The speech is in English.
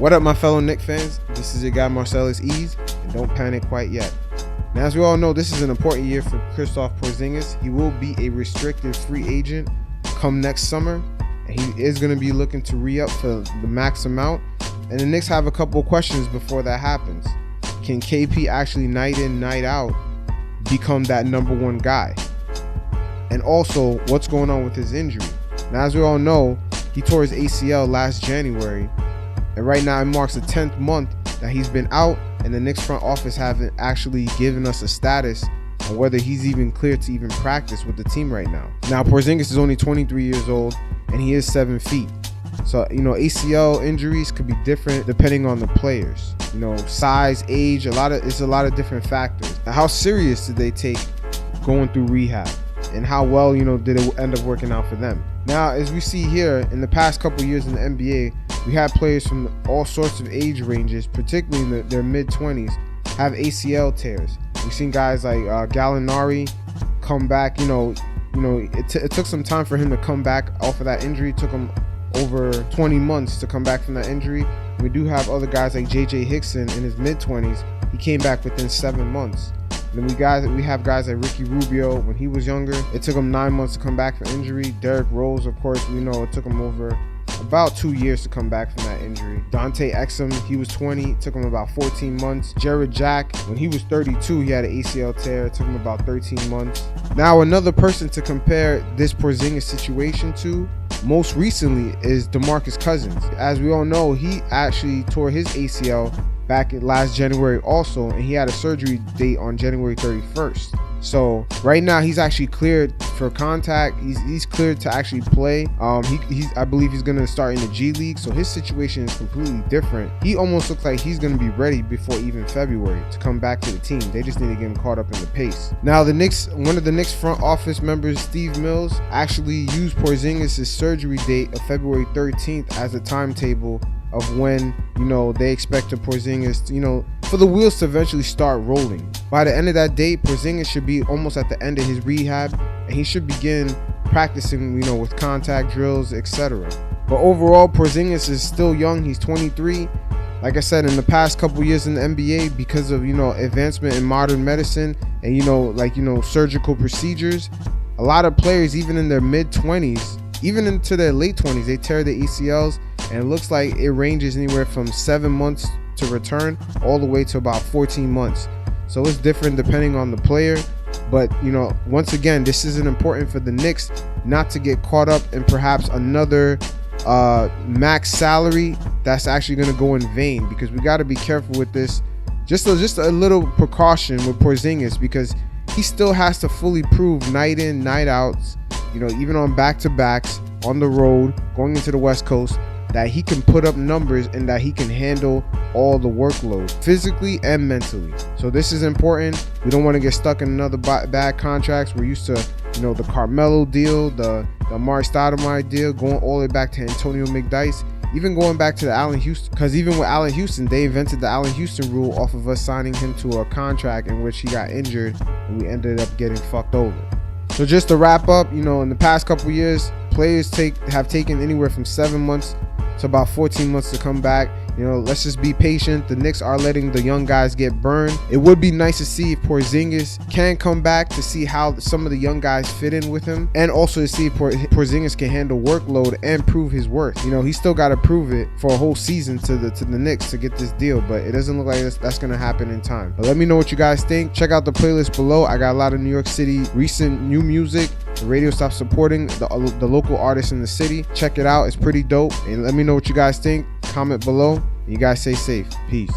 What up, my fellow Knicks fans? This is your guy Marcellus Ease, and don't panic quite yet. Now, as we all know, this is an important year for Kristaps Porzingus. He will be a restricted free agent come next summer, and he is going to be looking to re-up for the max amount. And the Knicks have a couple questions before that happens. Can KP actually night in, night out become that number one guy? And also, what's going on with his injury? Now, as we all know, he tore his ACL last January, and right now it marks the 10th month that he's been out, and the Knicks front office haven't actually given us a status on whether he's even cleared to even practice with the team right now. Now, Porzingus is only 23 years old, and he is 7 feet. So, ACL injuries could be different depending on the players. Size, age, it's a lot of different factors. Now, how serious did they take going through rehab? And how well, did it end up working out for them? Now, as we see here, in the past couple years in the NBA, we had players from all sorts of age ranges, particularly in their mid-20s, have ACL tears. We've seen guys like Gallinari come back. It took some time for him to come back off of that injury. It took him over 20 months to come back from that injury. We do have other guys like J.J. Hickson in his mid-20s. He came back within 7 months. Then we have guys like Ricky Rubio. When he was younger, it took him 9 months to come back from injury. Derrick Rose, of course, we know it took him over about 2 years to come back from that injury. Dante Exum, he was 20, it took him about 14 months. Jared Jack, when he was 32, he had an ACL tear, it took him about 13 months. Now, another person to compare this Porzingus situation to most recently is DeMarcus Cousins. As we all know, he actually tore his ACL back in last January also, and he had a surgery date on January 31st. So right now he's actually cleared for contact. He's cleared to actually play. I believe he's gonna start in the G League. So his situation is completely different. He almost looks like he's gonna be ready before even February to come back to the team. They just need to get him caught up in the pace. Now one of the Knicks front office members, Steve Mills, actually used Porzingis' surgery date of February 13th as a timetable of when they expect Porzingus, for the wheels to eventually start rolling. By the end of that date, Porzingus should be almost at the end of his rehab, and he should begin practicing, with contact drills, etc. But overall, Porzingus is still young. He's 23. Like I said, in the past couple years in the NBA, because of advancement in modern medicine and surgical procedures, a lot of players, even in their mid-20s, even into their late 20s, they tear their ACLs, and it looks like it ranges anywhere from 7 months to return all the way to about 14 months. So it's different depending on the player. But, once again, this isn't important for the Knicks not to get caught up in perhaps another max salary that's actually going to go in vain, because we got to be careful with this. Just a little precaution with Porzingus, because he still has to fully prove night in, night outs, even on back-to-backs, on the road, going into the West Coast, that he can put up numbers and that he can handle all the workload physically and mentally. So this is important. We don't want to get stuck in another bad contracts. We're used to, the Carmelo deal, the Amari Stoudemire deal, going all the way back to Antonio McDyess, even going back to the Allan Houston, because even with Allan Houston, they invented the Allan Houston rule off of us signing him to a contract in which he got injured and we ended up getting fucked over. So just to wrap up, in the past couple years, players have taken anywhere from 7 months to about 14 months to come back. Let's just be patient. The Knicks are letting the young guys get burned. It would be nice to see if Porzingus can come back, to see how some of the young guys fit in with him, and also to see if Porzingus can handle workload and prove his worth. He's still got to prove it for a whole season to the Knicks to get this deal, but it doesn't look like that's going to happen in time. But let me know what you guys think. Check out the playlist below. I got a lot of New York City recent new music. The radio stopped supporting the local artists in the city. Check it out. It's pretty dope. And let me know what you guys think. Comment below. You guys stay safe. Peace.